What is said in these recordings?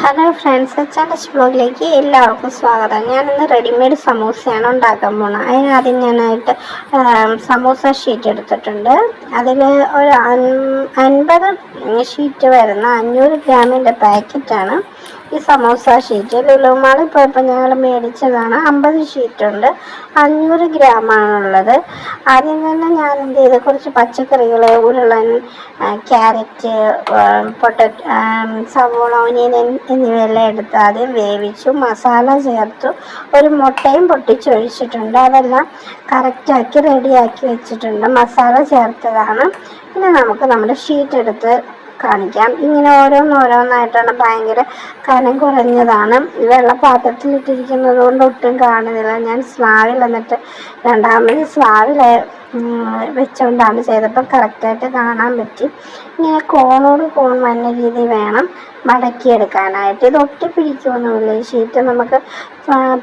Hello friends, challenge ബ്ലോഗിലേക്ക് എല്ലാവർക്കും സ്വാഗതം. ഞാനിന്ന് റെഡിമെയ്ഡ് സമൂസയാണ് ഉണ്ടാക്കാൻ പോകുന്നത്. അതിനാദ്യം ഞാനായിട്ട് സമൂസ ഷീറ്റ് എടുത്തിട്ടുണ്ട്. അതിൽ ഒരു 50 ഷീറ്റ് വരുന്ന 500 ഗ്രാമിൻ്റെ പാക്കറ്റാണ് ഈ സമൂസ ഷീറ്റ്. ലുലു മാളിൽ പോയപ്പോൾ ഞങ്ങൾ മേടിച്ചതാണ്. 50 ഷീറ്റുണ്ട്, 500 ഗ്രാമാണുള്ളത്. ആദ്യം തന്നെ ഞാൻ എന്ത് ചെയ്ത്, കുറച്ച് പച്ചക്കറികൾ, ഉരുളൻ, ക്യാരറ്റ്, പൊട്ടറ്റോ, സവോള, ഒനിയൻ എന്നിവയെല്ലാം എടുത്ത് ആദ്യം വേവിച്ചു, മസാല ചേർത്തു, ഒരു മുട്ടയും പൊട്ടിച്ചൊഴിച്ചിട്ടുണ്ട്. അതെല്ലാം കറക്റ്റാക്കി റെഡിയാക്കി വെച്ചിട്ടുണ്ട്. മസാല ചേർത്തതാണ്. ഇനി നമുക്ക് നമ്മുടെ ഷീറ്റ് എടുത്ത് കാണിക്കാം. ഇങ്ങനെ ഓരോന്നോരോന്നായിട്ടാണ്. ഭയങ്കര കനം കുറഞ്ഞതാണ്. വെള്ള പാത്രത്തിലിട്ടിരിക്കുന്നത് കൊണ്ട് ഒട്ടും കാണുന്നില്ല. ഞാൻ സ്ലാവിൽ എന്നിട്ട് രണ്ടാമത് സ്ലാവിൽ വെച്ചുകൊണ്ടാണ് ചെയ്തപ്പോൾ കറക്റ്റായിട്ട് കാണാൻ പറ്റി. ഇങ്ങനെ കോണോട് കോൺ വന്ന രീതി വേണം മടക്കിയെടുക്കാനായിട്ട്. ഇത് ഒട്ടിപ്പിടിക്കൊന്നുമില്ല. ഈ ഷീറ്റ് നമുക്ക്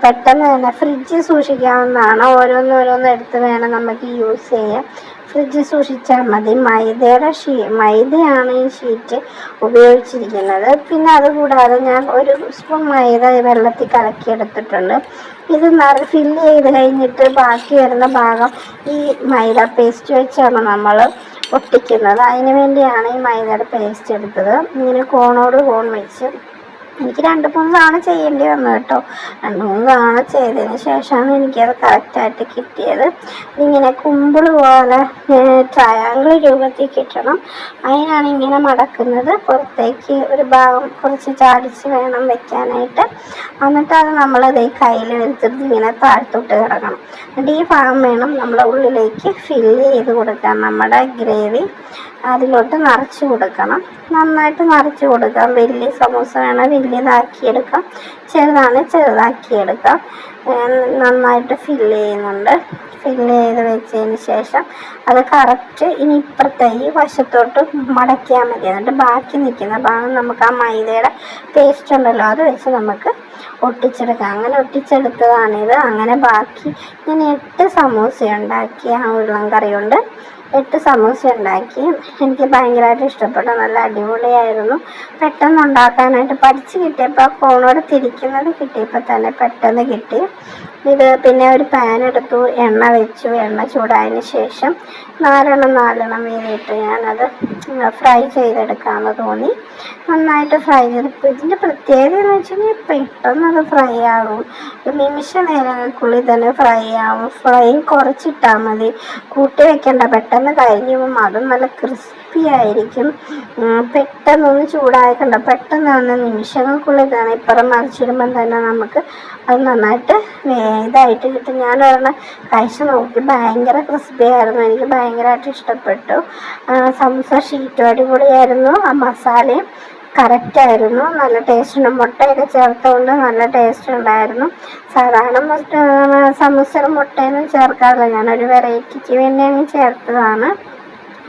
പെട്ടെന്ന് തന്നെ ഫ്രിഡ്ജിൽ സൂക്ഷിക്കാവുന്നതാണ്. ഓരോന്നോരോന്ന് എടുത്ത് വേണം നമുക്ക് യൂസ് ചെയ്യാൻ. ഫ്രിഡ്ജിൽ സൂക്ഷിച്ചാൽ മതി. മൈദയാണ് ഈ ഷീറ്റ് ഉപയോഗിച്ചിരിക്കുന്നത്. പിന്നെ അതുകൂടാതെ ഞാൻ ഒരു സ്പൂൺ മൈദ വെള്ളത്തിൽ കലക്കിയെടുത്തിട്ടുണ്ട്. ഇത് ഫില്ല് ചെയ്ത് കഴിഞ്ഞിട്ട് ബാക്കി വരുന്ന ഭാഗം ഈ മൈദ പേസ്റ്റ് വെച്ചാണ് നമ്മൾ ഒട്ടിക്കുന്നത്. അതിന് വേണ്ടിയാണ് ഈ മൈദയുടെ പേസ്റ്റ് എടുത്തത്. ഇങ്ങനെ കോണോട് കോൺ വെച്ച് എനിക്ക് 2-3 തവണ ചെയ്യേണ്ടി വന്നു കേട്ടോ. 2-3 തവണ ചെയ്തതിന് ശേഷമാണ് എനിക്കത് കറക്റ്റായിട്ട് കിട്ടിയത്. ഇങ്ങനെ കുമ്പിൾ പോലെ ട്രയാങ്കിൾ രൂപത്തിൽ കിട്ടണം. അതിനാണ് ഇങ്ങനെ മടക്കുന്നത്. പുറത്തേക്ക് ഒരു ഭാഗം കുറച്ച് ചാടിച്ച് വേണം വെക്കാനായിട്ട്. എന്നിട്ട് അത് നമ്മളത് കയ്യിൽ എടുത്തിട്ട് ഇങ്ങനെ താഴ്ത്തോട്ട് കിടക്കണം. എന്നിട്ട് ഈ ഭാഗം വേണം നമ്മളെ ഉള്ളിലേക്ക് ഫില്ല് ചെയ്ത് കൊടുക്കാൻ. നമ്മുടെ ഗ്രേവി അതിലോട്ട് നിറച്ച് കൊടുക്കണം. നന്നായിട്ട് നിറച്ച് കൊടുക്കാം. വലിയ സമൂസ വേണം വലിയതാക്കിയെടുക്കാം, ചെറുതാക്കിയെടുക്കാം. നന്നായിട്ട് ഫില്ല് ചെയ്യുന്നുണ്ട്. ഫില്ല് ചെയ്ത് വെച്ചതിന് ശേഷം അത് കറക്റ്റ് ഇനി ഇപ്പുറത്തെ ഈ വശത്തോട്ട് മടക്കിയാൽ മതി. എന്നിട്ട് ബാക്കി നിൽക്കുന്ന ഭാഗം നമുക്ക് ആ മൈദയുടെ പേസ്റ്റ് ഉണ്ടല്ലോ അത് വെച്ച് നമുക്ക് ഒട്ടിച്ചെടുക്കാം. അങ്ങനെ ഒട്ടിച്ചെടുത്തതാണിത്. അങ്ങനെ ബാക്കി ഞാൻ 8 സമൂസ ഉണ്ടാക്കി. ആ ഉരുളൻ കറി കൊണ്ട് 8 സമൂസ ഉണ്ടാക്കി. എനിക്ക് ഭയങ്കരമായിട്ട് ഇഷ്ടപ്പെട്ടു. നല്ല അടിപൊളിയായിരുന്നു. പെട്ടെന്ന് ഉണ്ടാക്കാനായിട്ട് പഠിച്ച് കിട്ടിയപ്പോൾ കോണോട് തിരിക്കുന്നത് കിട്ടിയപ്പോൾ തന്നെ പെട്ടെന്ന് കിട്ടി. ഇത് പിന്നെ ഒരു പാൻ എടുത്തു, എണ്ണ വെച്ചു. എണ്ണ ചൂടായതിന് ശേഷം 4 വീതിയിട്ട് ഞാനത് ഫ്രൈ ചെയ്തെടുക്കാമെന്ന് തോന്നി. നന്നായിട്ട് ഫ്രൈ ചെയ്തപ്പോൾ ഇതിൻ്റെ പ്രത്യേകത എന്ന് വെച്ച് കഴിഞ്ഞാൽ പെട്ടെന്നത് ഫ്രൈ ആകും. നിമിഷ നേരങ്ങൾക്കുള്ളിൽ തന്നെ ഫ്രൈ ആകും. ഫ്രൈ കുറച്ചിട്ടാൽ മതി, കൂട്ടി വെക്കേണ്ട. പെട്ടെന്ന് കഴിഞ്ഞ് പോകും. അതും നല്ല ക്രിസ്പി ആയിരിക്കും. പെട്ടെന്നൊന്ന് ചൂടായിക്കണ്ട, പെട്ടെന്ന് തന്നെ നിമിഷങ്ങൾക്കുള്ളിൽ തന്നെ ഇപ്പുറം മറിച്ചിടുമ്പം തന്നെ നമുക്ക് അത് നന്നായിട്ട് ഇതായിട്ട് കിട്ടും. ഞാനൊരെണ്ണം കഴിച്ച് നോക്കി, ഭയങ്കര ക്രിസ്പി ആയിരുന്നു. എനിക്ക് ഭയങ്കരമായിട്ട് ഇഷ്ടപ്പെട്ടു. സമൂസ ഷീറ്റും അടിപൊളിയായിരുന്നു. ആ മസാലയും കറക്റ്റായിരുന്നു. നല്ല ടേസ്റ്റ്. മുട്ടയൊക്കെ ചേർത്തുകൊണ്ട് നല്ല ടേസ്റ്റ് ഉണ്ടായിരുന്നു. സാധാരണ സമൂസ മുട്ടയൊന്നും ചേർക്കാറില്ല. ഞാനൊരു വെറൈറ്റിക്ക് വേണ്ടി അങ്ങ് ചേർത്തതാണ്.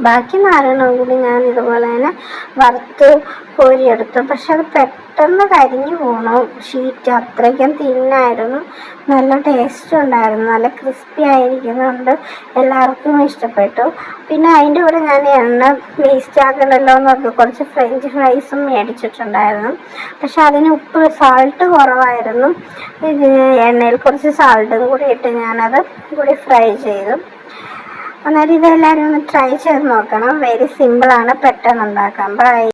ബാക്കി 4 കൂടി ഞാൻ ഇതുപോലെ തന്നെ വറുത്ത് കോരിയെടുത്തു. പക്ഷെ അത് പെട്ടെന്ന് കരിഞ്ഞു പോകണു. ഷീറ്റ് അത്രയ്ക്കും തിന്നായിരുന്നു. നല്ല ടേസ്റ്റ് ഉണ്ടായിരുന്നു. നല്ല ക്രിസ്പി ആയിരിക്കുന്നുണ്ട്. എല്ലാവർക്കും ഇഷ്ടപ്പെട്ടു. പിന്നെ അതിൻ്റെ കൂടെ ഞാൻ എണ്ണ വേസ്റ്റ് ആക്കണ്ടല്ലോ എന്നൊക്കെ കുറച്ച് ഫ്രഞ്ച് ഫ്രൈസും മേടിച്ചിട്ടുണ്ടായിരുന്നു. പക്ഷെ അതിന് സാൾട്ട് കുറവായിരുന്നു. എണ്ണയിൽ കുറച്ച് സാൾട്ടും കൂടി ഇട്ട് ഞാനത് കൂടി ഫ്രൈ ചെയ്തു. അന്നേരം ഇതെല്ലാവരും ഒന്ന് ട്രൈ ചെയ്ത് നോക്കണം. വെരി സിമ്പിളാണ്, പെട്ടെന്ന് ഉണ്ടാക്കാം. ബൈ.